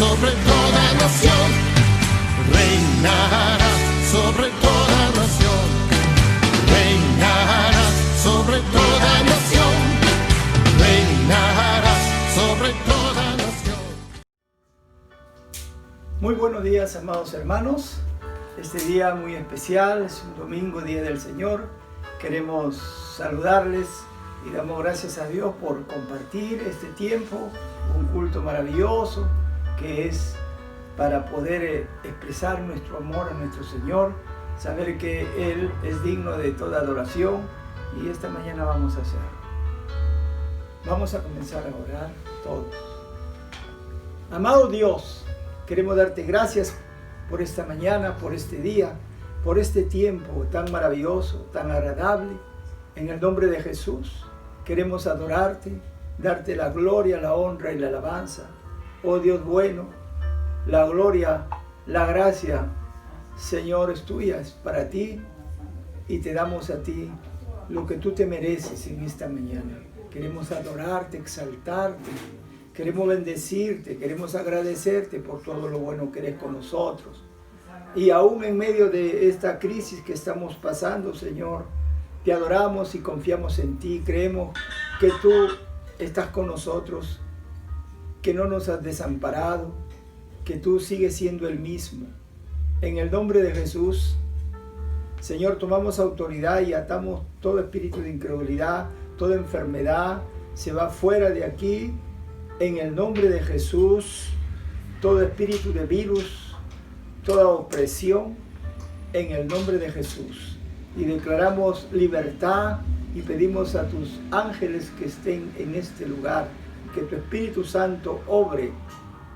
sobre toda nación, reinará sobre toda nación, reinará sobre toda nación, reinará sobre toda nación. Muy buenos días, amados hermanos. Este día muy especial, es un domingo, Día del Señor. Queremos saludarles y damos gracias a Dios por compartir este tiempo, un culto maravilloso que es para poder expresar nuestro amor a nuestro Señor, saber que Él es digno de toda adoración, y esta mañana vamos a hacerlo. Vamos a comenzar a orar todos. Amado Dios, queremos darte gracias por esta mañana, por este día, por este tiempo tan maravilloso, tan agradable. En el nombre de Jesús queremos adorarte, darte la gloria, la honra y la alabanza. Oh Dios bueno, la gloria, la gracia, Señor, es tuya, es para ti, y te damos a ti lo que tú te mereces en esta mañana. Queremos adorarte, exaltarte, queremos bendecirte, queremos agradecerte por todo lo bueno que eres con nosotros. Y aún en medio de esta crisis que estamos pasando, Señor, te adoramos y confiamos en ti. Creemos que tú estás con nosotros, que no nos has desamparado, que tú sigues siendo el mismo. En el nombre de Jesús, Señor, tomamos autoridad y atamos todo espíritu de incredulidad, toda enfermedad, se va fuera de aquí. En el nombre de Jesús, todo espíritu de virus, toda opresión, en el nombre de Jesús. Y declaramos libertad y pedimos a tus ángeles que estén en este lugar, que tu Espíritu Santo obre,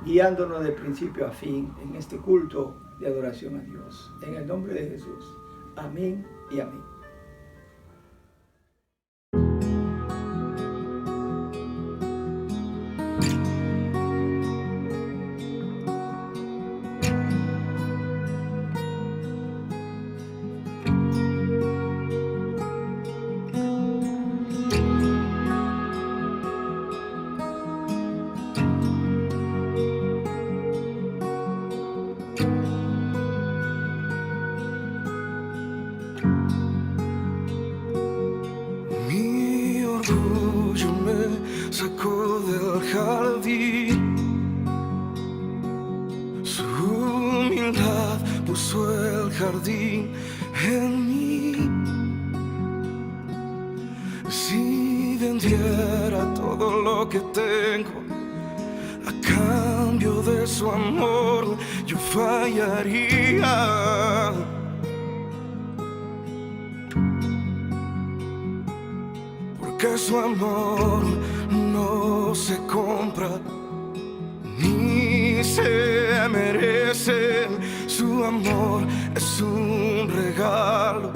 guiándonos de principio a fin en este culto de adoración a Dios. En el nombre de Jesús. Amén y amén. Sacó del jardín, su humildad puso el jardín en mí. Si vendiera todo lo que tengo a cambio de su amor, yo fallaría. Porque su amor no se compra ni se merece. Su amor es un regalo,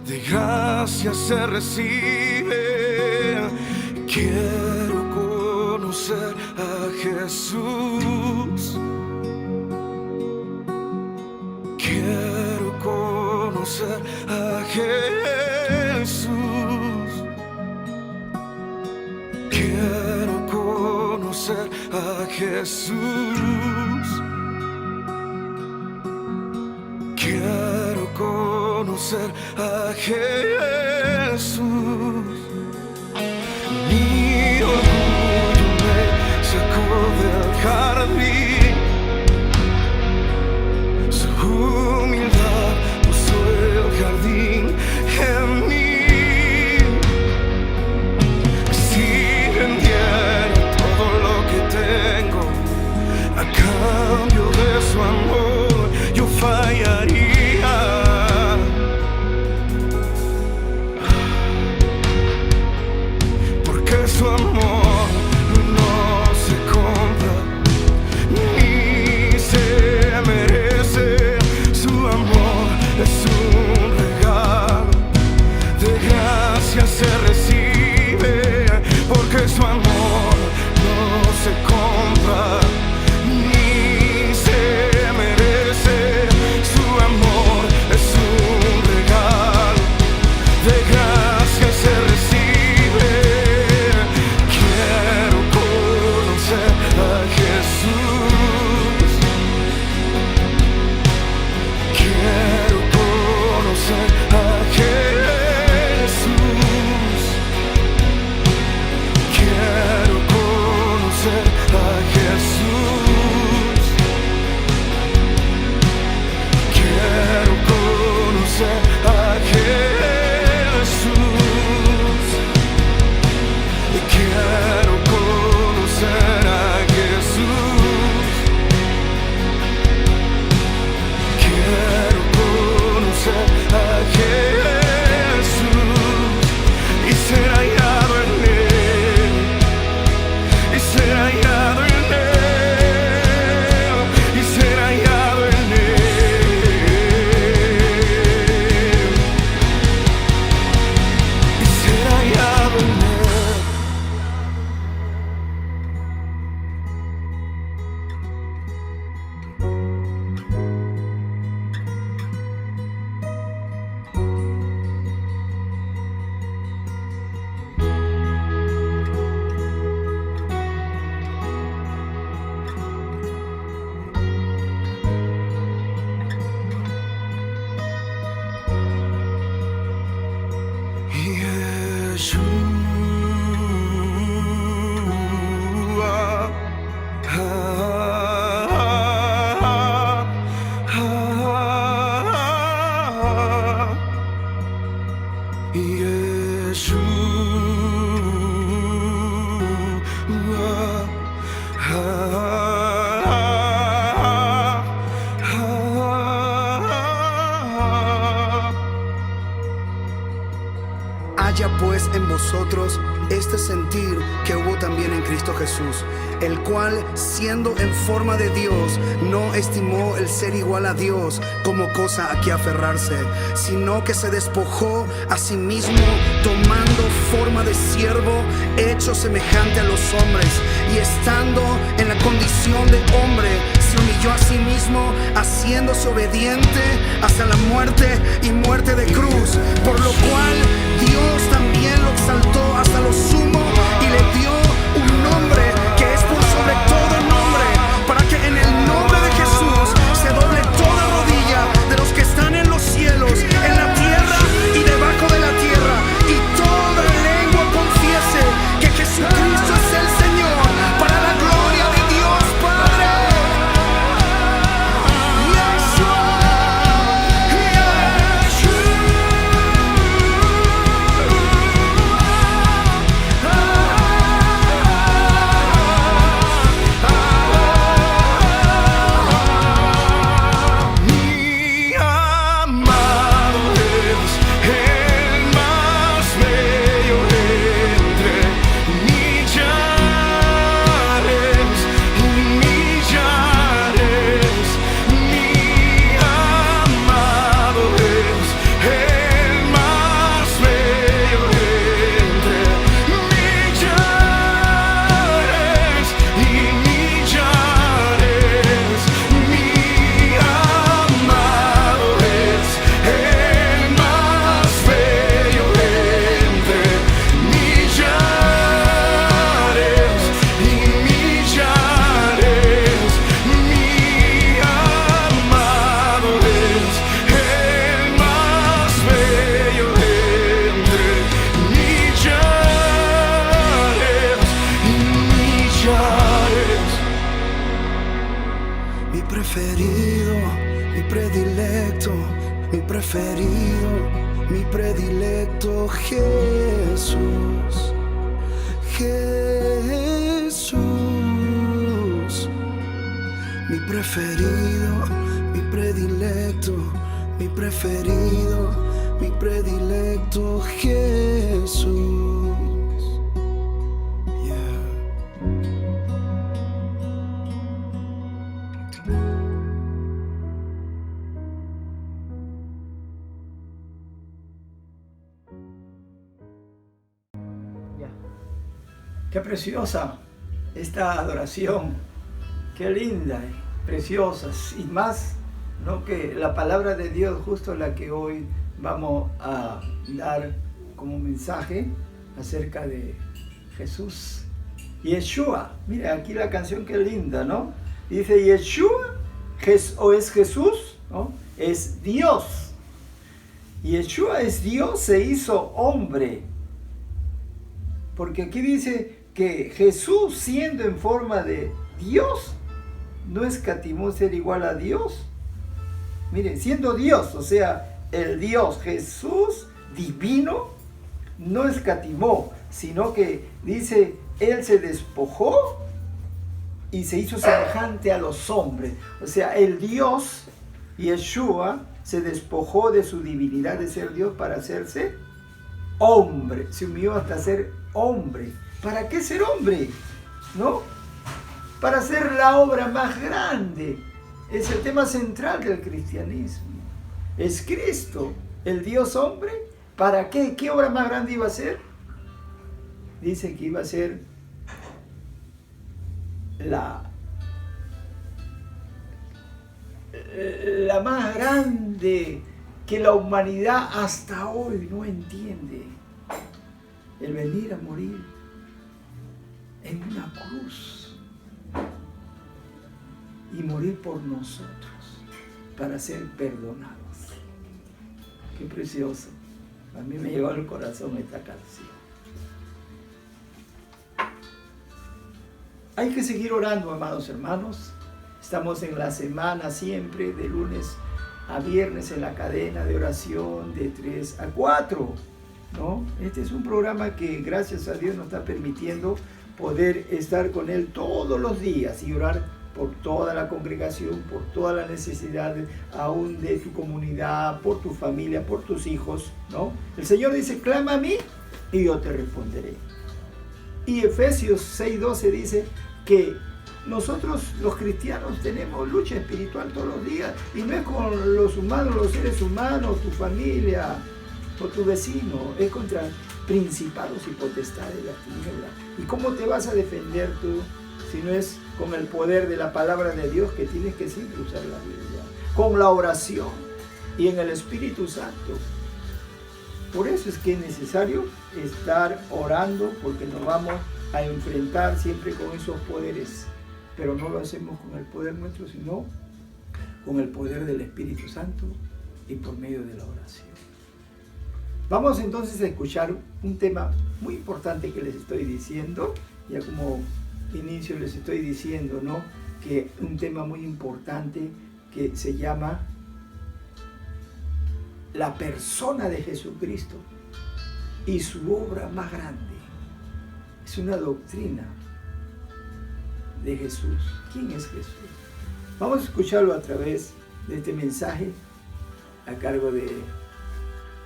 de gracia se recibe. Quiero conocer a Jesús. Quiero conocer a Jesús. Quiero conocer a Jesús. Quiero conocer a Jesús. Mi orgullo me sacó del jardín, su humildad puso el jardín en mí. A cambio de su amor, yo fallaría. Porque su amor no se compra ni se merece. Su amor es un regalo, de gracia se recibe. Porque su amor no se compra ni se merece. Su amor es un regalo, de gracia se recibe. Quiero conocer a Jesús. Haya pues en vosotros este sentir que hubo también en Cristo Jesús, el cual, siendo en forma de Dios, no estimó el ser igual a Dios como cosa a que aferrarse, sino que se despojó a sí mismo, tomando forma de siervo, hecho semejante a los hombres, y estando en la condición de hombre, se humilló a sí mismo, haciéndose obediente hasta la muerte y muerte de cruz, por lo cual Dios también lo exaltó hasta lo sumo y le dio un nombre que es por sobre todo nombre, para que en el nombre de Jesús se doble toda rodilla de los que están en los cielos, en la tierra y debajo de la tierra, y toda lengua confiese que Jesucristo es el Señor, para la gloria de Dios Padre. Mi predilecto Jesús, Jesús, mi preferido, mi predilecto, mi preferido, mi predilecto Jesús. Qué preciosa esta adoración, qué linda, preciosa, y más, ¿no?, que la palabra de Dios, justo la que hoy vamos a dar como mensaje acerca de Jesús, Yeshua. Mira, aquí la canción qué linda, ¿no? Dice Yeshua, o es Jesús, ¿no? Es Dios. Yeshua es Dios, se hizo hombre. Porque aquí dice que Jesús, siendo en forma de Dios, no escatimó ser igual a Dios. Miren, siendo Dios, o sea, el Dios Jesús divino, no escatimó, sino que dice, Él se despojó y se hizo semejante a los hombres. O sea, el Dios, Yeshua, se despojó de su divinidad de ser Dios para hacerse hombre. Se humilló hasta ser hombre. ¿Para qué ser hombre? ¿No? Para hacer la obra más grande. Es el tema central del cristianismo. Es Cristo, el Dios hombre. ¿Para qué? ¿Qué obra más grande iba a hacer? Dice que iba a ser la más grande que la humanidad hasta hoy no entiende. El venir a morir en una cruz y morir por nosotros para ser perdonados. Qué precioso. A mí me llegó al corazón esta canción. Hay que seguir orando, amados hermanos. Estamos en la semana siempre, de lunes a viernes, en la cadena de oración de 3 a 4. ¿No? Este es un programa que gracias a Dios nos está permitiendo poder estar con Él todos los días y orar por toda la congregación, por todas las necesidades, aún de tu comunidad, por tu familia, por tus hijos, ¿no? El Señor dice, clama a mí y yo te responderé. Y Efesios 6:12 dice que nosotros los cristianos tenemos lucha espiritual todos los días, y no es con los humanos, los seres humanos, tu familia o tu vecino, es contra principados y potestades de la tiniebla. ¿Y cómo te vas a defender tú si no es con el poder de la palabra de Dios, que tienes que siempre usar la Biblia, con la oración y en el Espíritu Santo? Por eso es que es necesario estar orando, porque nos vamos a enfrentar siempre con esos poderes, pero no lo hacemos con el poder nuestro, sino con el poder del Espíritu Santo y por medio de la oración. Vamos entonces a escuchar un tema muy importante que les estoy diciendo, ya como inicio les estoy diciendo, ¿no? Que un tema muy importante que se llama la persona de Jesucristo y su obra más grande. Es una doctrina de Jesús. ¿Quién es Jesús? Vamos a escucharlo a través de este mensaje a cargo de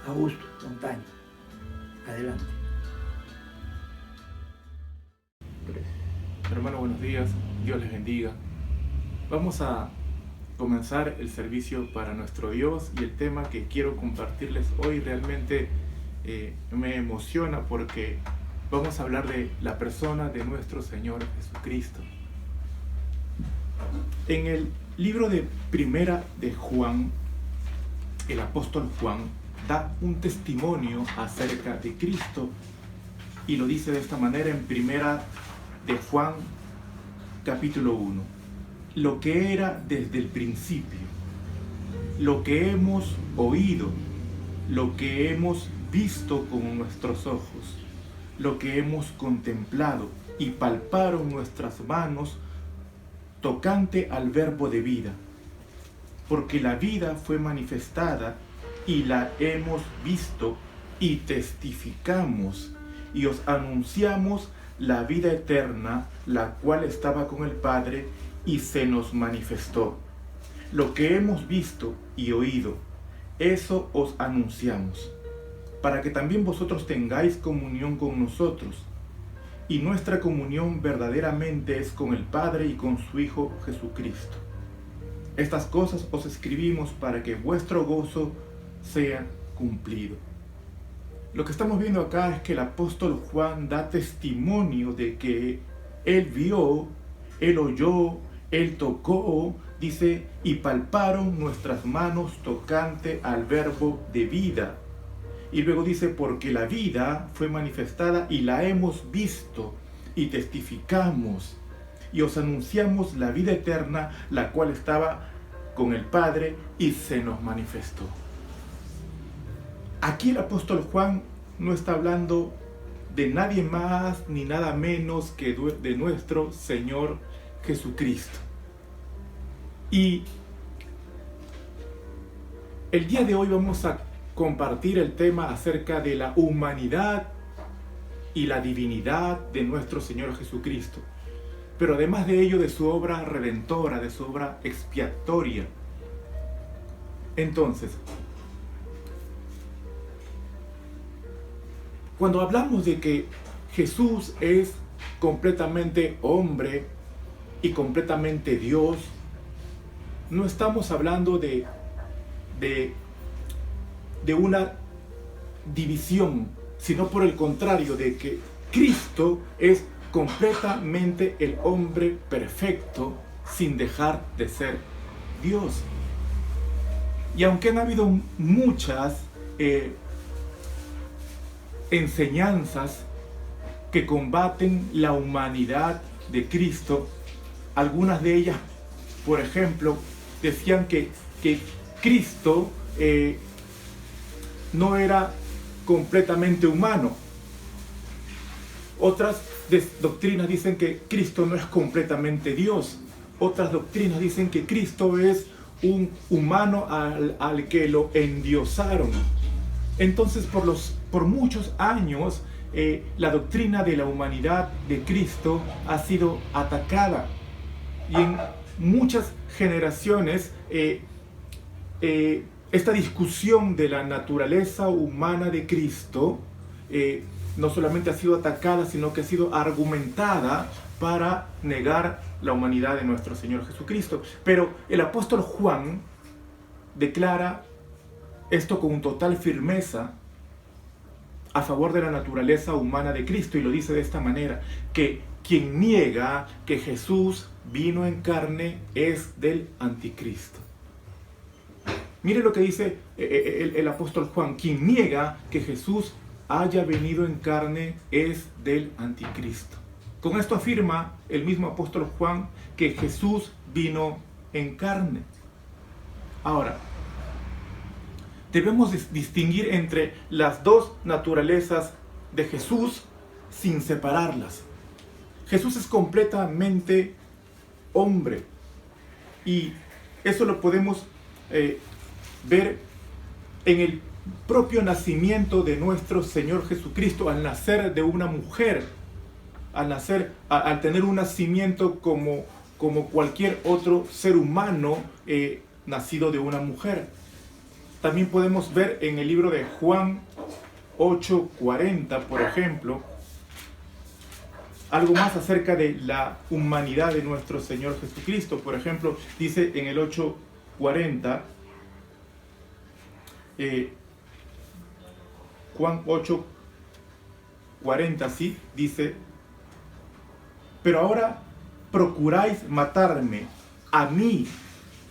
Augusto Montaño. Adelante. Hermano, buenos días, Dios les bendiga. Vamos a comenzar el servicio para nuestro Dios, y el tema que quiero compartirles hoy realmente me emociona, porque vamos a hablar de la persona de nuestro Señor Jesucristo. En el libro de Primera de Juan, el apóstol Juan da un testimonio acerca de Cristo, y lo dice de esta manera en Primera de Juan, capítulo 1. Lo que era desde el principio, lo que hemos oído, lo que hemos visto con nuestros ojos, lo que hemos contemplado y palparon nuestras manos tocante al verbo de vida. Porque la vida fue manifestada y la hemos visto y testificamos y os anunciamos la vida eterna, la cual estaba con el Padre y se nos manifestó. Lo que hemos visto y oído, eso os anunciamos, para que también vosotros tengáis comunión con nosotros. Y nuestra comunión verdaderamente es con el Padre y con su Hijo Jesucristo. Estas cosas os escribimos para que vuestro gozo sea cumplido. Lo que estamos viendo acá es que el apóstol Juan da testimonio de que él vio, él oyó, él tocó, dice, y palparon nuestras manos tocante al verbo de vida. Y luego dice, porque la vida fue manifestada y la hemos visto y testificamos y os anunciamos la vida eterna, la cual estaba con el Padre y se nos manifestó. Aquí el apóstol Juan no está hablando de nadie más ni nada menos que de nuestro Señor Jesucristo. Y el día de hoy vamos a compartir el tema acerca de la humanidad y la divinidad de nuestro Señor Jesucristo, pero además de ello de su obra redentora, de su obra expiatoria. Entonces, cuando hablamos de que Jesús es completamente hombre y completamente Dios, no estamos hablando de una división, sino por el contrario, de que Cristo es completamente el hombre perfecto sin dejar de ser Dios. Y aunque han habido muchas enseñanzas que combaten la humanidad de Cristo, algunas de ellas, por ejemplo, decían que Cristo no era completamente humano. Otras doctrinas dicen que Cristo no es completamente Dios. Otras doctrinas dicen que Cristo es un humano al que lo endiosaron. Entonces, por muchos años, la doctrina de la humanidad de Cristo ha sido atacada. Y en muchas generaciones esta discusión de la naturaleza humana de Cristo no solamente ha sido atacada, sino que ha sido argumentada para negar la humanidad de nuestro Señor Jesucristo. Pero el apóstol Juan declara esto con total firmeza a favor de la naturaleza humana de Cristo, y lo dice de esta manera: que quien niega que Jesús vino en carne es del anticristo. Mire lo que dice el apóstol Juan: quien niega que Jesús haya venido en carne es del anticristo. Con esto afirma el mismo apóstol Juan que Jesús vino en carne. Ahora, debemos distinguir entre las dos naturalezas de Jesús sin separarlas. Jesús es completamente hombre, y eso lo podemos ver en el propio nacimiento de nuestro Señor Jesucristo, al nacer de una mujer, al tener un nacimiento como cualquier otro ser humano nacido de una mujer. También podemos ver en el libro de Juan 8:40, por ejemplo, algo más acerca de la humanidad de nuestro Señor Jesucristo. Por ejemplo, dice en el 8:40, Juan 8:40, sí, dice: pero ahora procuráis matarme a mí,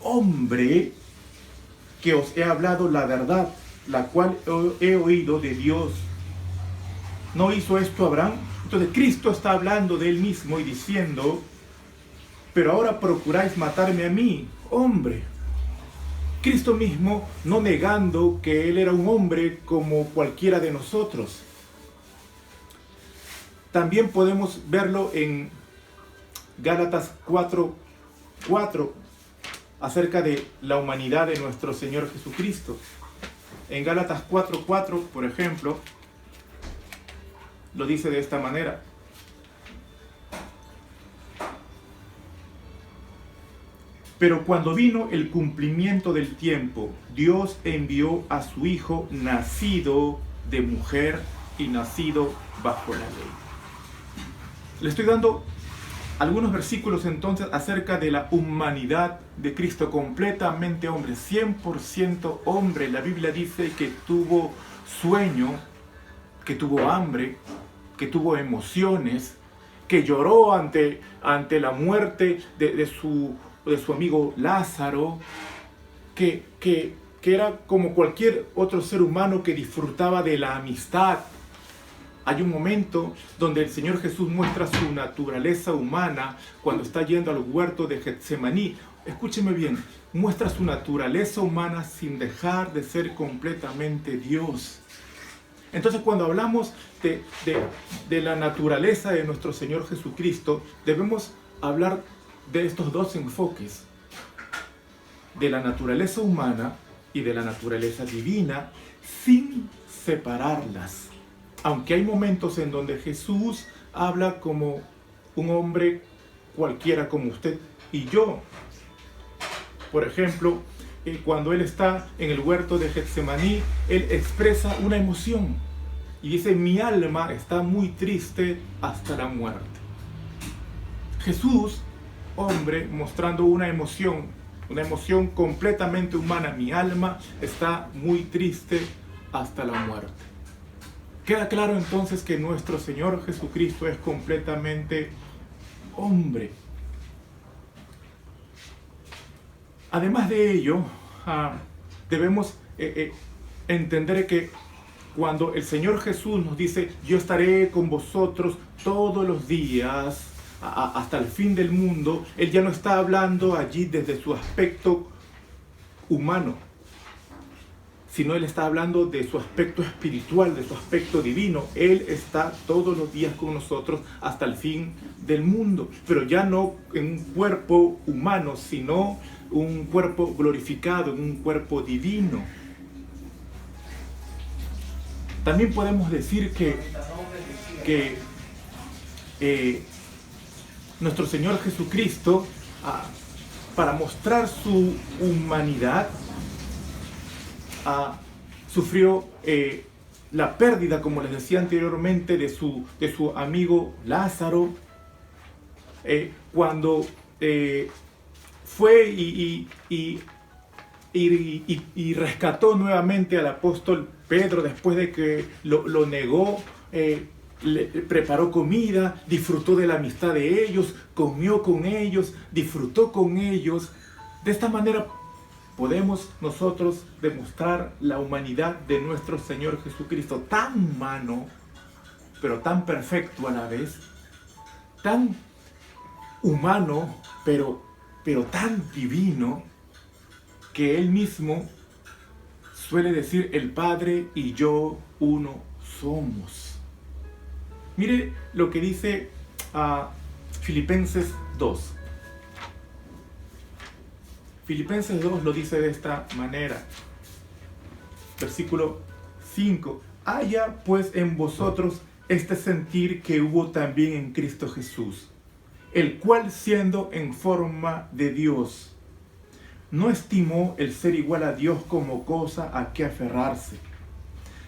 hombre, que os he hablado la verdad, la cual he oído de Dios. ¿No hizo esto Abraham? Entonces Cristo está hablando de él mismo y diciendo: pero ahora procuráis matarme a mí, hombre. Cristo mismo no negando que él era un hombre como cualquiera de nosotros. También podemos verlo en Gálatas 4:4 acerca de la humanidad de nuestro Señor Jesucristo. En Gálatas 4:4, por ejemplo, lo dice de esta manera: pero cuando vino el cumplimiento del tiempo, Dios envió a su Hijo, nacido de mujer y nacido bajo la ley. Le estoy dando algunos versículos entonces acerca de la humanidad de Cristo, completamente hombre, 100% hombre. La Biblia dice que tuvo sueño, que tuvo hambre, que tuvo emociones, que lloró ante la muerte de su amigo Lázaro, que era como cualquier otro ser humano que disfrutaba de la amistad. Hay un momento donde el Señor Jesús muestra su naturaleza humana cuando está yendo al huerto de Getsemaní. Escúcheme bien, muestra su naturaleza humana sin dejar de ser completamente Dios. Entonces, cuando hablamos de la naturaleza de nuestro Señor Jesucristo, debemos hablar de estos dos enfoques, de la naturaleza humana y de la naturaleza divina, sin separarlas. Aunque hay momentos en donde Jesús habla como un hombre cualquiera, como usted y yo. Por ejemplo, cuando Él está en el huerto de Getsemaní, Él expresa una emoción y dice: mi alma está muy triste hasta la muerte. Jesús, hombre, mostrando una emoción completamente humana: mi alma está muy triste hasta la muerte. Queda claro entonces que nuestro Señor Jesucristo es completamente hombre. Además de ello, debemos entender que cuando el Señor Jesús nos dice: yo estaré con vosotros todos los días hasta el fin del mundo, Él ya no está hablando allí desde su aspecto humano, sino Él está hablando de su aspecto espiritual, de su aspecto divino. Él está todos los días con nosotros hasta el fin del mundo, pero ya no en un cuerpo humano, sino un cuerpo glorificado, en un cuerpo divino. También podemos decir que que nuestro Señor Jesucristo, para mostrar su humanidad, sufrió la pérdida, como les decía anteriormente, de su amigo Lázaro, cuando fue y rescató nuevamente al apóstol Pedro después de que lo negó. Le preparó comida, disfrutó de la amistad de ellos, comió con ellos, disfrutó con ellos. De esta manera podemos nosotros demostrar la humanidad de nuestro Señor Jesucristo, tan humano, pero tan perfecto a la vez, tan humano, pero tan divino, que Él mismo suele decir: el Padre y yo uno somos. Mire lo que dice Filipenses 2. Filipenses 2 lo dice de esta manera. Versículo 5. Haya pues en vosotros este sentir que hubo también en Cristo Jesús, el cual, siendo en forma de Dios, no estimó el ser igual a Dios como cosa a que aferrarse,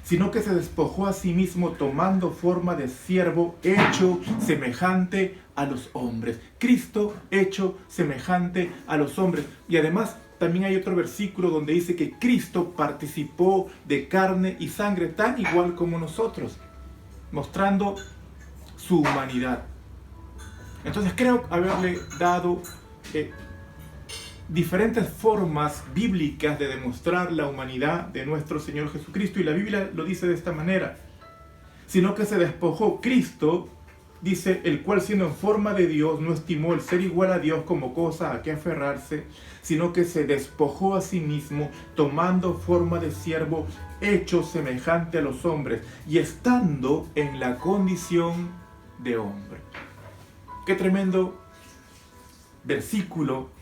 sino que se despojó a sí mismo, tomando forma de siervo, hecho semejante a los hombres. Cristo hecho semejante a los hombres. Y además también hay otro versículo donde dice que Cristo participó de carne y sangre tan igual como nosotros, mostrando su humanidad. Entonces creo haberle dado diferentes formas bíblicas de demostrar la humanidad de nuestro Señor Jesucristo, y la Biblia lo dice de esta manera: sino que se despojó. Cristo dice: el cual, siendo en forma de Dios, no estimó el ser igual a Dios como cosa a que aferrarse, sino que se despojó a sí mismo, tomando forma de siervo, hecho semejante a los hombres, y estando en la condición de hombre. Qué tremendo versículo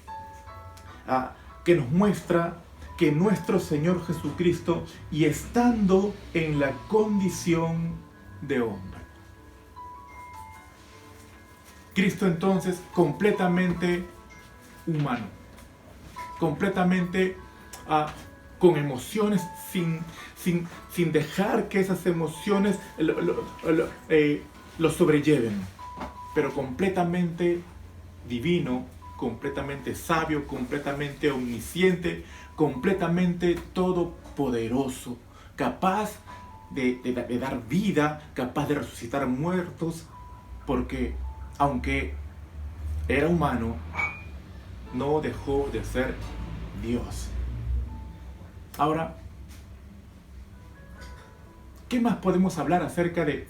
que nos muestra que nuestro Señor Jesucristo, y estando en la condición de hombre, Cristo entonces completamente humano, completamente con emociones, sin dejar que esas emociones lo sobrelleven, pero completamente divino, completamente sabio, completamente omnisciente, completamente todopoderoso, capaz de dar vida, capaz de resucitar muertos, porque aunque era humano, no dejó de ser Dios. Ahora, ¿qué más podemos hablar acerca de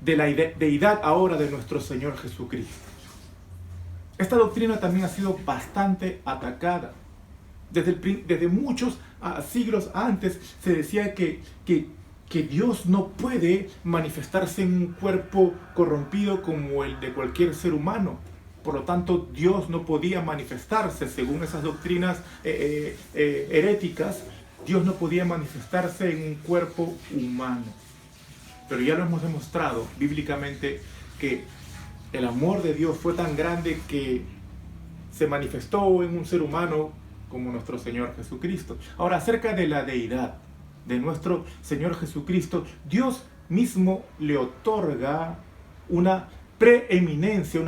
la deidad ahora de nuestro Señor Jesucristo? Esta doctrina también ha sido bastante atacada. Desde muchos siglos antes se decía que Dios no puede manifestarse en un cuerpo corrompido como el de cualquier ser humano. Por lo tanto, Dios no podía manifestarse, según esas doctrinas heréticas, Dios no podía manifestarse en un cuerpo humano. Pero ya lo hemos demostrado bíblicamente que el amor de Dios fue tan grande que se manifestó en un ser humano como nuestro Señor Jesucristo. Ahora, acerca de la deidad de nuestro Señor Jesucristo, Dios mismo le otorga una preeminencia,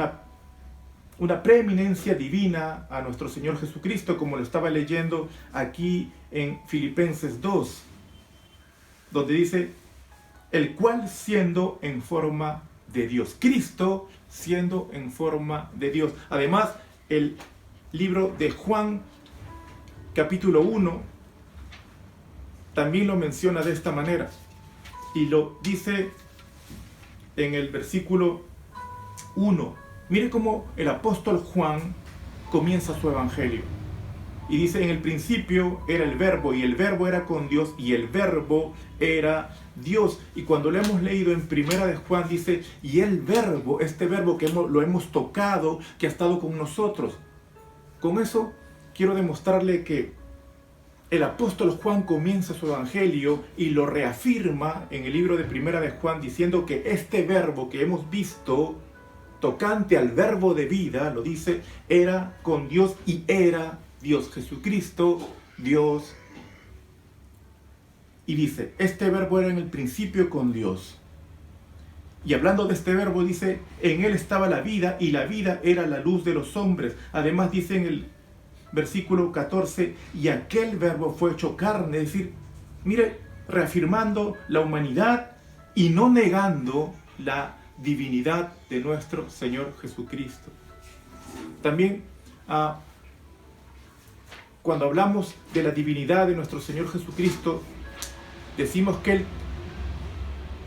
una preeminencia divina a nuestro Señor Jesucristo, como lo estaba leyendo aquí en Filipenses 2, donde dice: el cual, siendo en forma de Dios. Cristo siendo en forma de Dios. Además, el libro de Juan, capítulo 1, también lo menciona de esta manera. Y lo dice en el versículo 1. Mire cómo el apóstol Juan comienza su evangelio. Y dice: en el principio era el verbo, y el verbo era con Dios, y el verbo era Dios. Y cuando lo hemos leído en primera de Juan, dice: y el verbo, este verbo que lo hemos tocado, que ha estado con nosotros. Con eso quiero demostrarle que el apóstol Juan comienza su evangelio y lo reafirma en el libro de Primera de Juan diciendo que este verbo que hemos visto, tocante al verbo de vida, lo dice, era con Dios y era Dios. Jesucristo, Dios. Y dice, este verbo era en el principio con Dios. Y hablando de este verbo dice, en él estaba la vida y la vida era la luz de los hombres. Además dice en el versículo 14, y aquel verbo fue hecho carne, es decir, mire, reafirmando la humanidad y no negando la divinidad de nuestro Señor Jesucristo. También cuando hablamos de la divinidad de nuestro Señor Jesucristo, decimos que Él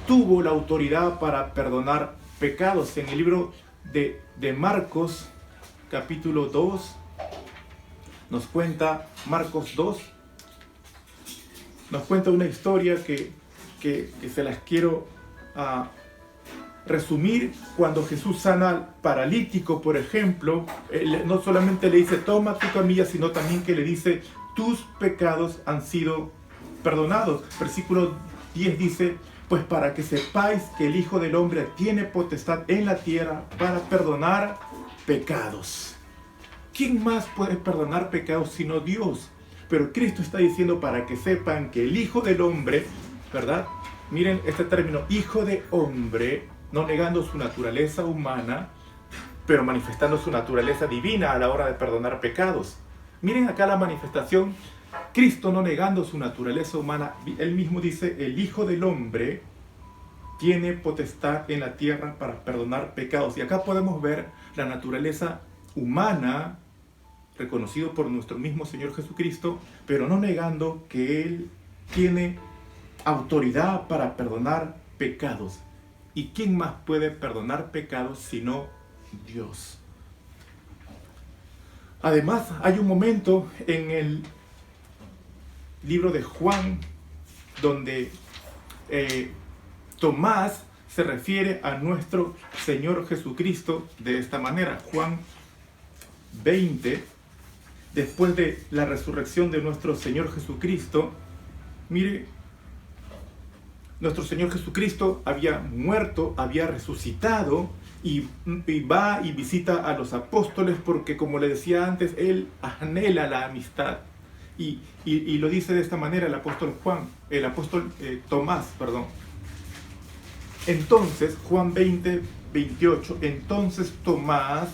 tuvo la autoridad para perdonar pecados. En el libro de Marcos, capítulo 2, nos cuenta, Marcos 2, nos cuenta una historia que se las quiero resumir. Cuando Jesús sana al paralítico, por ejemplo, no solamente le dice, toma tu camilla, sino también que le dice, tus pecados han sido perdonados. Versículo 10 dice, pues para que sepáis que el Hijo del Hombre tiene potestad en la tierra para perdonar pecados. ¿Quién más puede perdonar pecados sino Dios? Pero Cristo está diciendo para que sepan que el Hijo del Hombre, ¿verdad? Miren este término, Hijo de Hombre, no negando su naturaleza humana, pero manifestando su naturaleza divina a la hora de perdonar pecados. Miren acá la manifestación, Cristo no negando su naturaleza humana, él mismo dice, el Hijo del Hombre tiene potestad en la tierra para perdonar pecados. Y acá podemos ver la naturaleza humana, reconocido por nuestro mismo Señor Jesucristo, pero no negando que Él tiene autoridad para perdonar pecados. ¿Y quién más puede perdonar pecados sino Dios? Además, hay un momento en el libro de Juan donde Tomás se refiere a nuestro Señor Jesucristo de esta manera. Juan 20, después de la resurrección de nuestro Señor Jesucristo, mire, nuestro Señor Jesucristo había muerto, había resucitado y va y visita a los apóstoles porque, como le decía antes, Él anhela la amistad. Y lo dice de esta manera el apóstol Tomás. Entonces, Juan 20, 28, entonces Tomás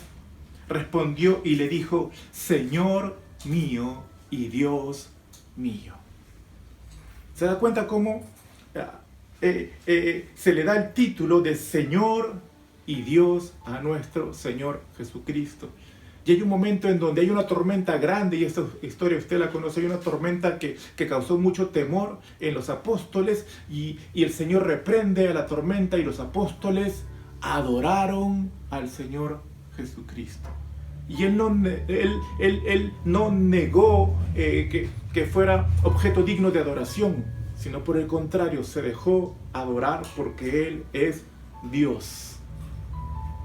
respondió y le dijo, Señor mío y Dios mío. ¿Se da cuenta cómo se le da el título de Señor y Dios a nuestro Señor Jesucristo? Y hay un momento en donde hay una tormenta grande, y esta historia usted la conoce, hay una tormenta que causó mucho temor en los apóstoles, y el Señor reprende a la tormenta y los apóstoles adoraron al Señor Jesucristo. Y Él no negó que fuera objeto digno de adoración, sino por el contrario, se dejó adorar porque Él es Dios.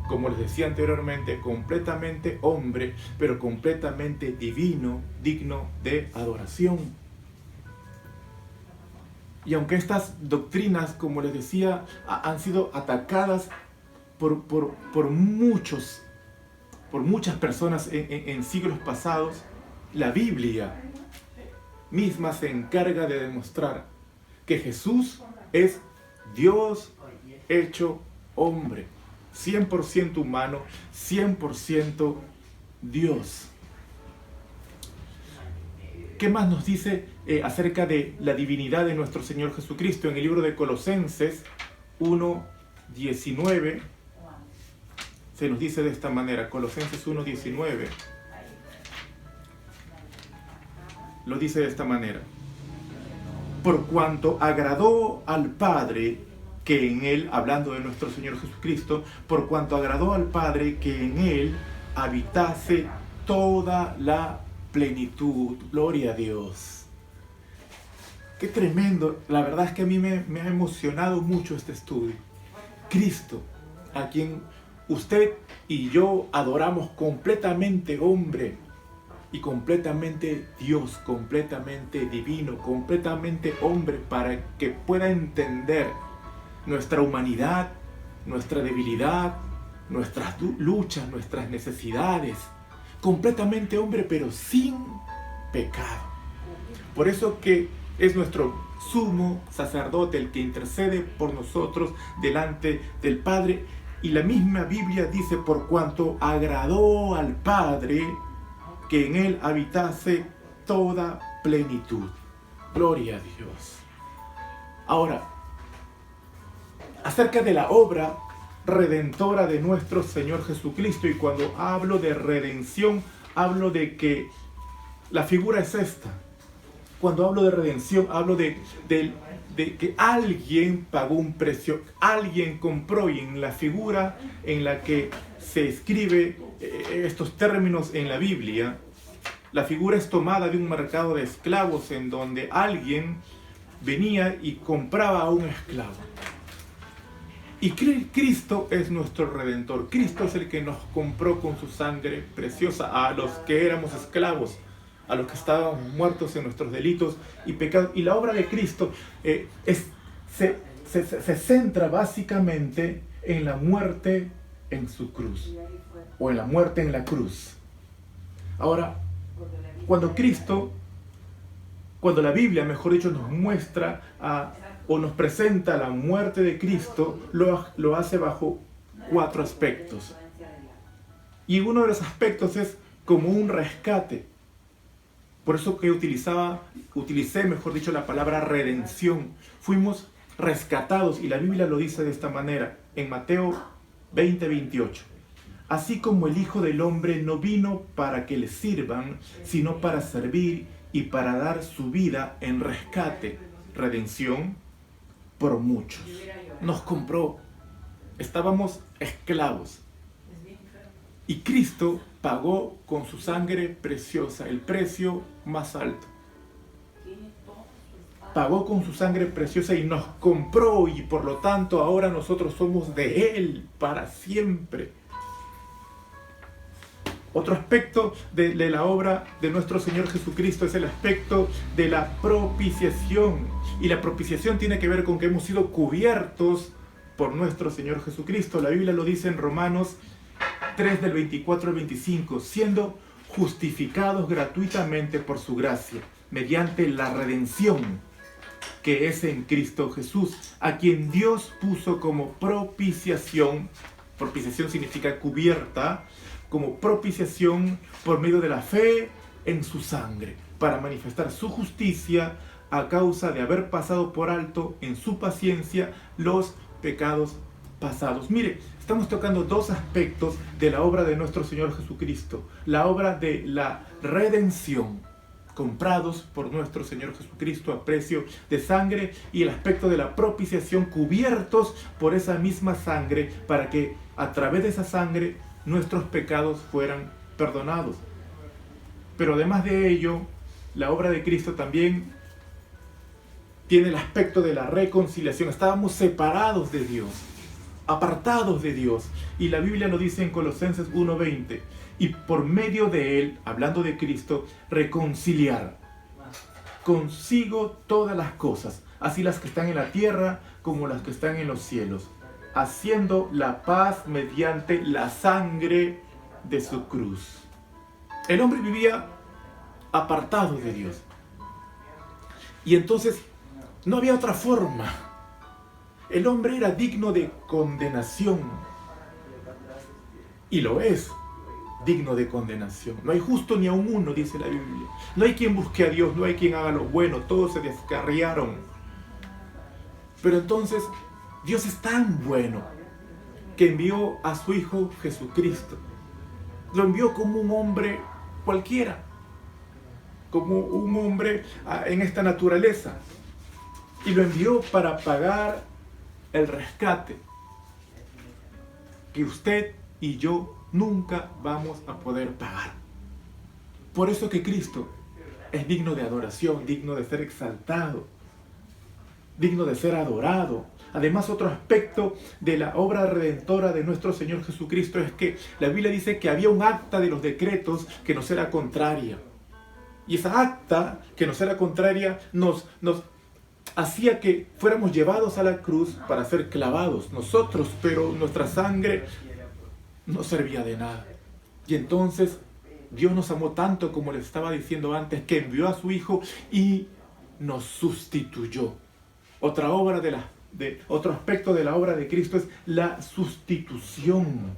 Como les decía anteriormente, completamente hombre, pero completamente divino, digno de adoración. Y aunque estas doctrinas, como les decía, han sido atacadas por muchas personas en siglos pasados, la Biblia misma se encarga de demostrar que Jesús es Dios hecho hombre. 100% humano, 100% Dios. ¿Qué más nos dice acerca de la divinidad de nuestro Señor Jesucristo? En el libro de Colosenses 1:19 se nos dice de esta manera, Colosenses 1:19 lo dice de esta manera, por cuanto agradó al Padre que en Él, hablando de nuestro Señor Jesucristo, por cuanto agradó al Padre que en Él habitase toda la plenitud. Gloria a Dios. Qué tremendo. La verdad es que a mí me ha emocionado mucho este estudio. Cristo, a quien usted y yo adoramos completamente hombre, y completamente Dios, completamente divino, completamente hombre, para que pueda entender nuestra humanidad, nuestra debilidad, nuestras luchas, nuestras necesidades. Completamente hombre, pero sin pecado. Por eso que es nuestro sumo sacerdote el que intercede por nosotros delante del Padre. Y la misma Biblia dice: por cuanto agradó al Padre que en él habitase toda plenitud. Gloria a Dios. Ahora, acerca de la obra redentora de nuestro Señor Jesucristo, y cuando hablo de redención, hablo de que la figura es esta. Cuando hablo de redención, hablo de que alguien pagó un precio, alguien compró, y en la figura en la que se escribe estos términos en la Biblia, la figura es tomada de un mercado de esclavos en donde alguien venía y compraba a un esclavo. Y Cristo es nuestro Redentor. Cristo es el que nos compró con su sangre preciosa a los que éramos esclavos, a los que estábamos muertos en nuestros delitos y pecados. Y la obra de Cristo se centra básicamente en la muerte en su cruz, o en la muerte en la cruz. Ahora, cuando la Biblia, mejor dicho, nos muestra o nos presenta la muerte de Cristo, lo hace bajo 4 aspectos. Y uno de los aspectos es como un rescate. Por eso que utilicé, mejor dicho, la palabra redención. Fuimos rescatados, y la Biblia lo dice de esta manera, en Mateo 20:28. Así como el Hijo del Hombre no vino para que le sirvan, sino para servir y para dar su vida en rescate, redención, por muchos. Nos compró. Estábamos esclavos. Y Cristo pagó con su sangre preciosa el precio más alto. Pagó con su sangre preciosa y nos compró, y por lo tanto ahora nosotros somos de Él para siempre. Otro aspecto de la obra de nuestro Señor Jesucristo es el aspecto de la propiciación. Y la propiciación tiene que ver con que hemos sido cubiertos por nuestro Señor Jesucristo. La Biblia lo dice en Romanos 3 del 24 al 25, siendo justificados gratuitamente por su gracia, mediante la redención que es en Cristo Jesús, a quien Dios puso como propiciación. Propiciación significa cubierta, como propiciación por medio de la fe en su sangre, para manifestar su justicia a causa de haber pasado por alto en su paciencia los pecados pasados. Mire, estamos tocando 2 aspectos de la obra de nuestro Señor Jesucristo. La obra de la redención, comprados por nuestro Señor Jesucristo a precio de sangre, y el aspecto de la propiciación, cubiertos por esa misma sangre, para que a través de esa sangre nuestros pecados fueran perdonados. Pero además de ello, la obra de Cristo también tiene el aspecto de la reconciliación. Estábamos separados de Dios, apartados de Dios, y la Biblia lo dice en Colosenses 1:20, y por medio de Él, hablando de Cristo, reconciliar consigo todas las cosas, así las que están en la tierra como las que están en los cielos, haciendo la paz mediante la sangre de su cruz. El hombre vivía apartado de Dios, y entonces no había otra forma. El hombre era digno de condenación, y lo es, digno de condenación. No hay justo ni aun uno, dice la Biblia. No hay quien busque a Dios, no hay quien haga lo bueno, todos se descarriaron. Pero entonces Dios es tan bueno que envió a su Hijo Jesucristo. Lo envió como un hombre cualquiera, como un hombre en esta naturaleza, y lo envió para pagar el rescate que usted y yo nunca vamos a poder pagar. Por eso que Cristo es digno de adoración, digno de ser exaltado, digno de ser adorado. Además, otro aspecto de la obra redentora de nuestro Señor Jesucristo es que la Biblia dice que había un acta de los decretos que nos era contraria. Y esa acta que nos era contraria nos hacía que fuéramos llevados a la cruz para ser clavados nosotros, pero nuestra sangre no servía de nada. Y entonces Dios nos amó tanto, como les estaba diciendo antes, que envió a su Hijo y nos sustituyó. Otro aspecto de la obra de Cristo es la sustitución.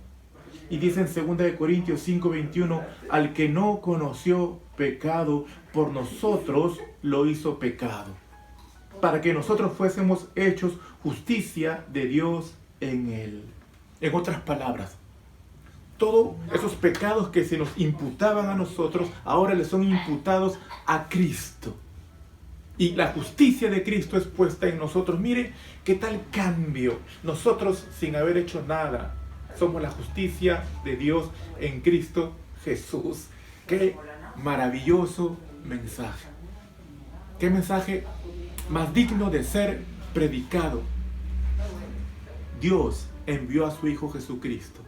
Y dice en 2 Corintios 5:21, al que no conoció pecado, por nosotros lo hizo pecado, para que nosotros fuésemos hechos justicia de Dios en él. En otras palabras, todos esos pecados que se nos imputaban a nosotros, ahora le son imputados a Cristo. Y la justicia de Cristo es puesta en nosotros. Mire qué tal cambio. Nosotros, sin haber hecho nada, somos la justicia de Dios en Cristo Jesús. Qué maravilloso mensaje. Qué mensaje más digno de ser predicado. Dios envió a su Hijo Jesucristo.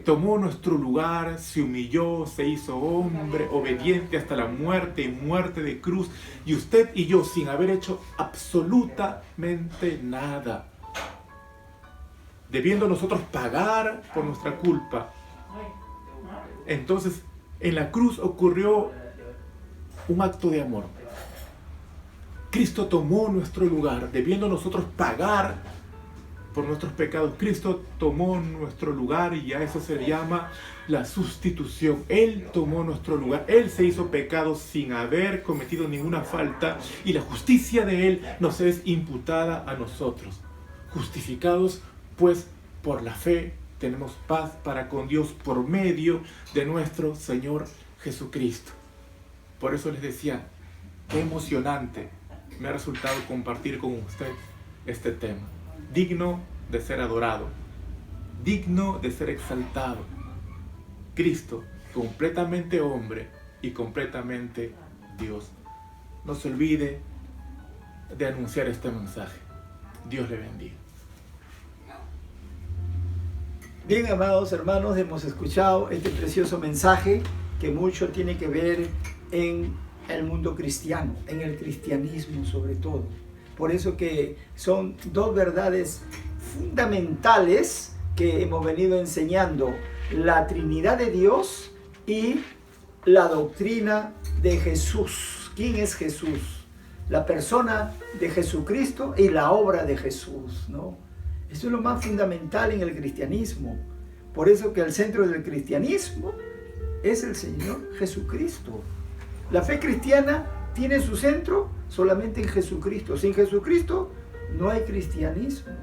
Tomó nuestro lugar, se humilló, se hizo hombre, obediente hasta la muerte y muerte de cruz. Y usted y yo, sin haber hecho absolutamente nada, debiendo nosotros pagar por nuestra culpa. Entonces, en la cruz ocurrió un acto de amor. Cristo tomó nuestro lugar, debiendo nosotros pagar por nuestros pecados. Cristo tomó nuestro lugar y a eso se le llama la sustitución. Él tomó nuestro lugar. Él se hizo pecado sin haber cometido ninguna falta y la justicia de Él nos es imputada a nosotros. Justificados pues por la fe, tenemos paz para con Dios por medio de nuestro Señor Jesucristo. Por eso les decía, qué emocionante me ha resultado compartir con usted este tema. Digno de ser adorado, digno de ser exaltado. Cristo, completamente hombre y completamente Dios. No se olvide de anunciar este mensaje. Dios le bendiga. Bien, amados hermanos, hemos escuchado este precioso mensaje que mucho tiene que ver en el mundo cristiano, en el cristianismo sobre todo. Por eso que son dos verdades fundamentales que hemos venido enseñando: la Trinidad de Dios y la doctrina de Jesús. ¿Quién es Jesús? La persona de Jesucristo y la obra de Jesús, ¿no? Eso es lo más fundamental en el cristianismo. Por eso que el centro del cristianismo es el Señor Jesucristo. La fe cristiana tiene su centro solamente en Jesucristo. Sin Jesucristo no hay cristianismo.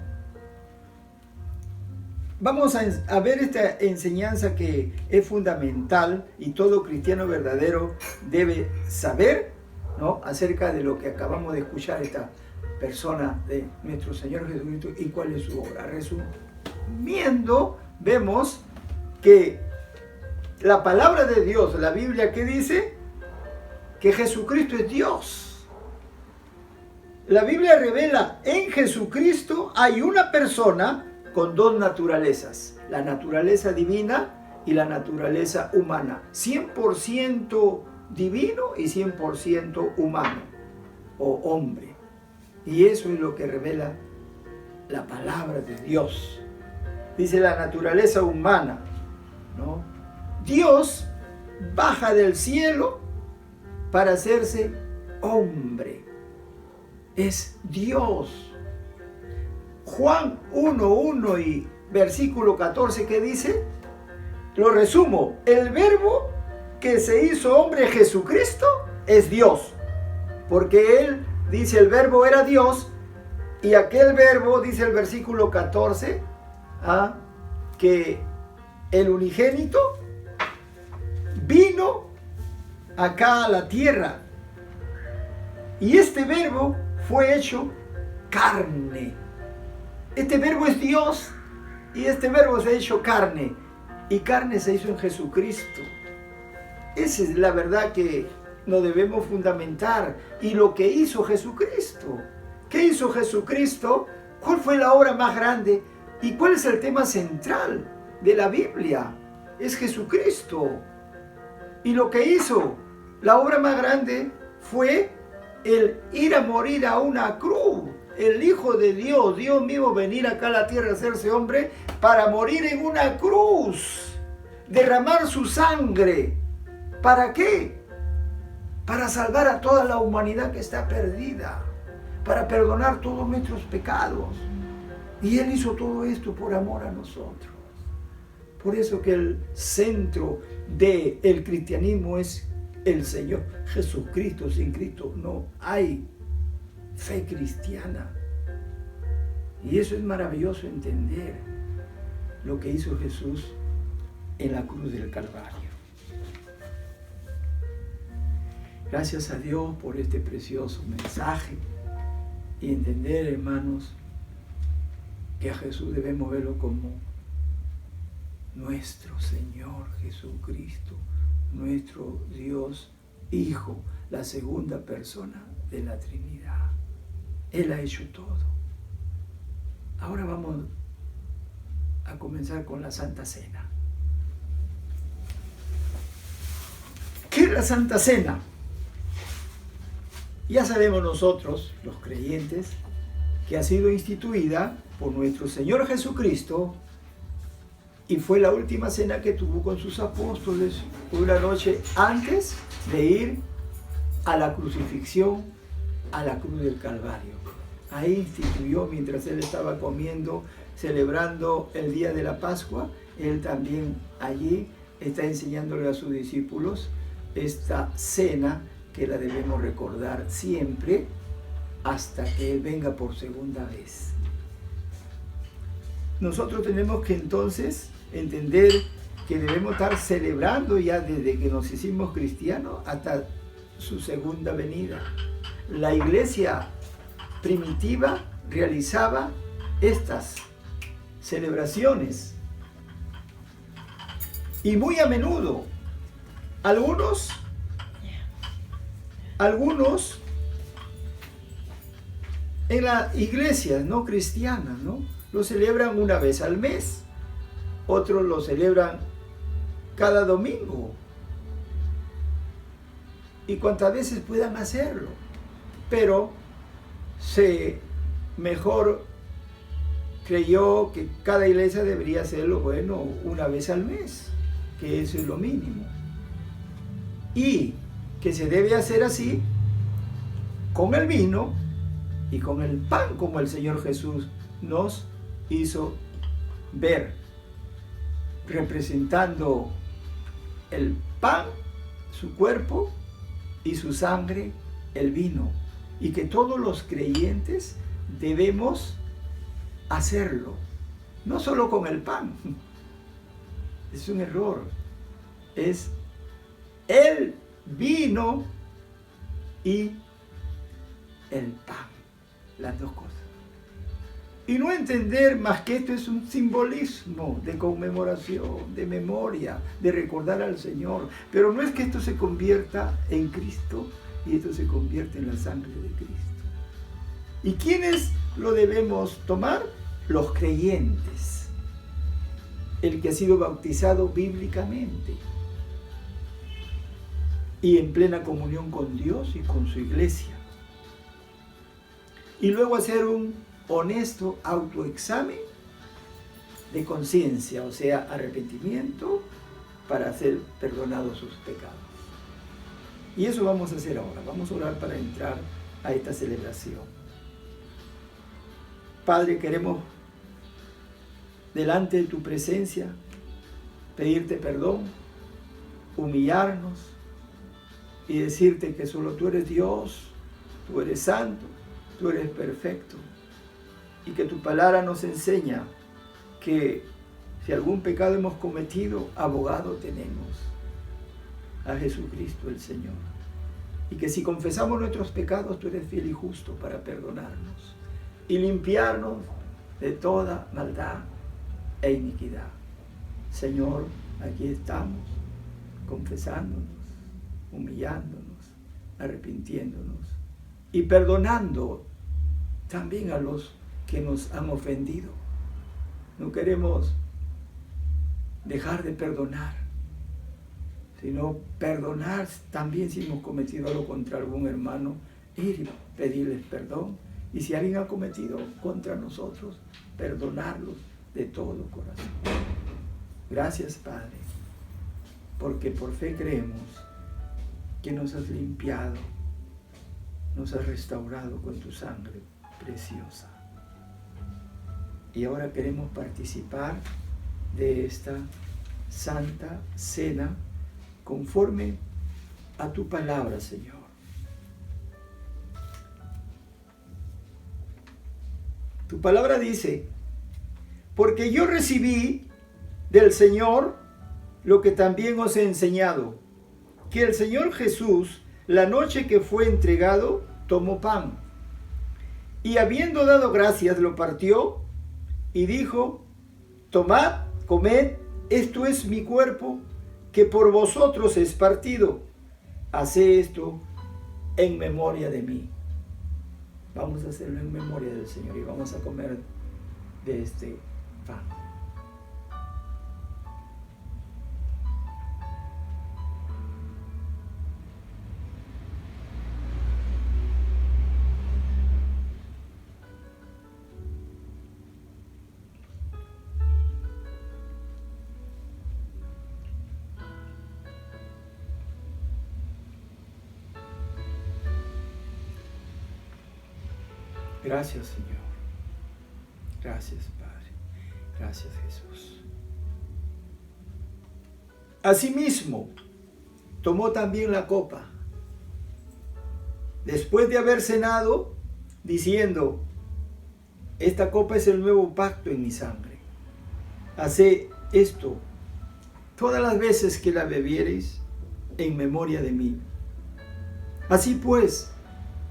Vamos a ver esta enseñanza que es fundamental y todo cristiano verdadero debe saber, ¿no?, acerca de lo que acabamos de escuchar esta persona de nuestro Señor Jesucristo y cuál es su obra. Resumiendo, vemos que la palabra de Dios, la Biblia, ¿qué dice? Que Jesucristo es Dios. La Biblia revela en Jesucristo hay una persona con dos naturalezas, la naturaleza divina y la naturaleza humana, 100% divino y 100% humano o hombre. Y eso es lo que revela la palabra de Dios. Dice la naturaleza humana, ¿no? Dios baja del cielo para hacerse hombre. Es Dios. Juan 1:1 y versículo 14, ¿qué dice? Lo resumo. El verbo que se hizo hombre, Jesucristo, es Dios. Porque Él, dice, el verbo era Dios. Y aquel verbo, dice el versículo 14, que el unigénito vino acá a la tierra. Y este verbo fue hecho carne. Este verbo es Dios y este verbo se ha hecho carne. Y carne se hizo en Jesucristo. Esa es la verdad que nos debemos fundamentar. Y lo que hizo Jesucristo. ¿Qué hizo Jesucristo? ¿Cuál fue la obra más grande? ¿Y cuál es el tema central de la Biblia? Es Jesucristo. Y lo que hizo, la obra más grande, fue el ir a morir a una cruz. El Hijo de Dios, Dios mismo, venir acá a la tierra a hacerse hombre para morir en una cruz, derramar su sangre. ¿Para qué? Para salvar a toda la humanidad que está perdida, para perdonar todos nuestros pecados. Y Él hizo todo esto por amor a nosotros. Por eso que el centro del cristianismo es el Señor Jesucristo. Sin Cristo no hay fe cristiana. Y eso es maravilloso entender lo que hizo Jesús en la cruz del Calvario. Gracias a Dios por este precioso mensaje y entender, hermanos, que a Jesús debemos verlo como nuestro Señor Jesucristo, nuestro Dios Hijo, la segunda persona de la Trinidad. Él ha hecho todo. Ahora vamos a comenzar con la Santa Cena. ¿Qué es la Santa Cena? Ya sabemos nosotros, los creyentes, que ha sido instituida por nuestro Señor Jesucristo y fue la última cena que tuvo con sus apóstoles una noche antes de ir a la crucifixión, a la cruz del Calvario. Ahí instituyó, mientras Él estaba comiendo, celebrando el día de la Pascua, Él también allí está enseñándole a sus discípulos esta cena que la debemos recordar siempre hasta que Él venga por segunda vez. Nosotros tenemos que entonces entender que debemos estar celebrando ya desde que nos hicimos cristianos hasta su segunda venida. La iglesia primitiva realizaba estas celebraciones y muy a menudo algunos en las iglesias no cristianas, ¿no?, lo celebran una vez al mes, otros lo celebran cada domingo y cuantas veces puedan hacerlo, pero se mejor creyó que cada iglesia debería hacerlo, bueno, una vez al mes, que eso es lo mínimo, y que se debe hacer así con el vino y con el pan, como el Señor Jesús nos hizo ver, representando el pan, su cuerpo, y su sangre, el vino, y que todos los creyentes debemos hacerlo, no solo con el pan, es un error, es el vino y el pan, las dos cosas. Y no entender más que esto es un simbolismo de conmemoración, de memoria, de recordar al Señor. Pero no es que esto se convierta en Cristo y esto se convierte en la sangre de Cristo. ¿Y quiénes lo debemos tomar? Los creyentes. El que ha sido bautizado bíblicamente y en plena comunión con Dios y con su iglesia. Y luego hacer un honesto autoexamen de conciencia, o sea, arrepentimiento para ser perdonados sus pecados. Y eso vamos a hacer ahora. Vamos a orar para entrar a esta celebración. Padre, queremos delante de tu presencia pedirte perdón, humillarnos y decirte que solo tú eres Dios, tú eres santo, tú eres perfecto. Y que tu palabra nos enseña que si algún pecado hemos cometido, abogado tenemos, a Jesucristo el Señor. Y que si confesamos nuestros pecados, tú eres fiel y justo para perdonarnos y limpiarnos de toda maldad e iniquidad. Señor, aquí estamos, confesándonos, humillándonos, arrepintiéndonos y perdonando también a los que nos han ofendido. No queremos dejar de perdonar, sino perdonar también si hemos cometido algo contra algún hermano, ir y pedirles perdón. Y si alguien ha cometido contra nosotros, perdonarlos de todo corazón. Gracias, Padre, porque por fe creemos que nos has limpiado, nos has restaurado con tu sangre preciosa. Y ahora queremos participar de esta Santa Cena conforme a tu palabra, Señor. Tu palabra dice: porque yo recibí del Señor lo que también os he enseñado, que el Señor Jesús, la noche que fue entregado, tomó pan, y habiendo dado gracias, lo partió, y dijo: tomad, comed, esto es mi cuerpo, que por vosotros es partido. Haced esto en memoria de mí. Vamos a hacerlo en memoria del Señor y vamos a comer de este pan. Gracias, Señor. Gracias, Padre. Gracias, Jesús. Asimismo, tomó también la copa, después de haber cenado, diciendo: esta copa es el nuevo pacto en mi sangre. Haced esto todas las veces que la bebiereis en memoria de mí. Así pues,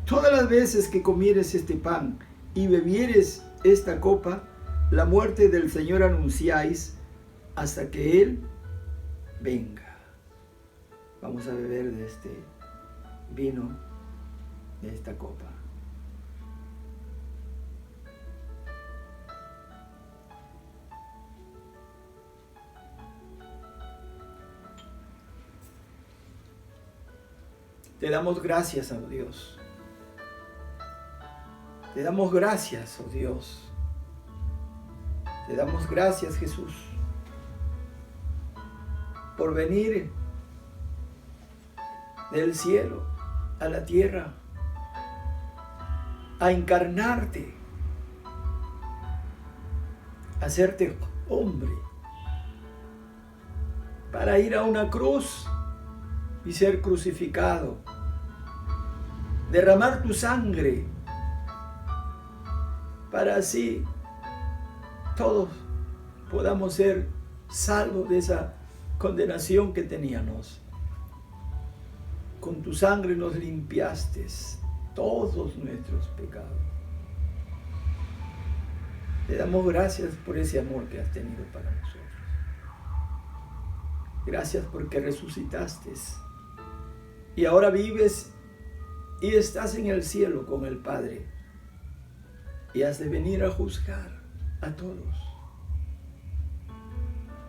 todas las veces que comieres este pan y bebieres esta copa, la muerte del Señor anunciáis hasta que Él venga. Vamos a beber de este vino, de esta copa. Te damos gracias, oh Dios. Te damos gracias, oh Dios. Te damos gracias, Jesús, por venir del cielo a la tierra, a encarnarte, a hacerte hombre, para ir a una cruz y ser crucificado, derramar tu sangre, para así todos podamos ser salvos de esa condenación que teníamos. Con tu sangre nos limpiaste todos nuestros pecados. Te damos gracias por ese amor que has tenido para nosotros. Gracias porque resucitaste y ahora vives y estás en el cielo con el Padre y has de venir a juzgar a todos.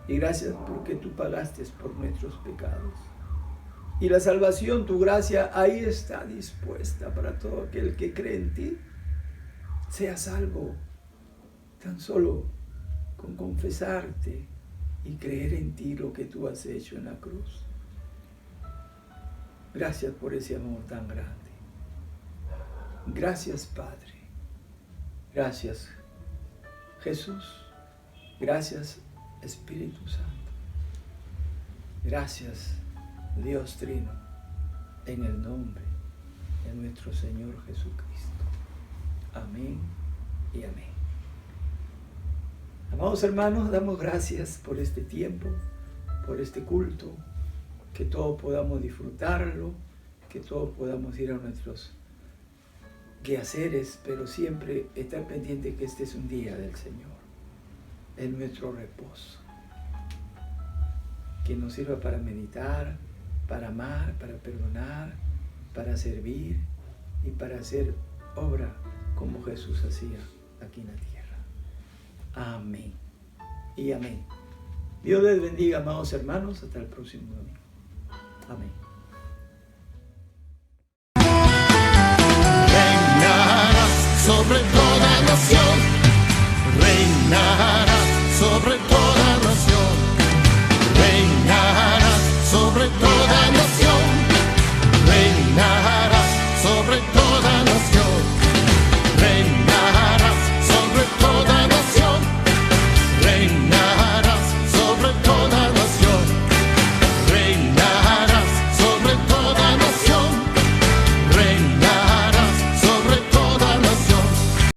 Y gracias porque tú pagaste por nuestros pecados. Y la salvación, tu gracia, ahí está dispuesta para todo aquel que cree en ti. Sea salvo tan solo con confesarte y creer en ti lo que tú has hecho en la cruz. Gracias por ese amor tan grande. Gracias, Padre. Gracias, Jesús. Gracias, Espíritu Santo. Gracias, Dios Trino, en el nombre de nuestro Señor Jesucristo. Amén y amén. Amados hermanos, damos gracias por este tiempo, por este culto, que todos podamos disfrutarlo, que todos podamos ir a nuestros quehaceres, pero siempre estar pendiente que este es un día del Señor, es nuestro reposo, que nos sirva para meditar, para amar, para perdonar, para servir y para hacer obra como Jesús hacía aquí en la tierra. Amén y amén. Dios les bendiga, amados hermanos. Hasta el próximo domingo. Amén. Reinarás sobre toda nación, reinarás sobre toda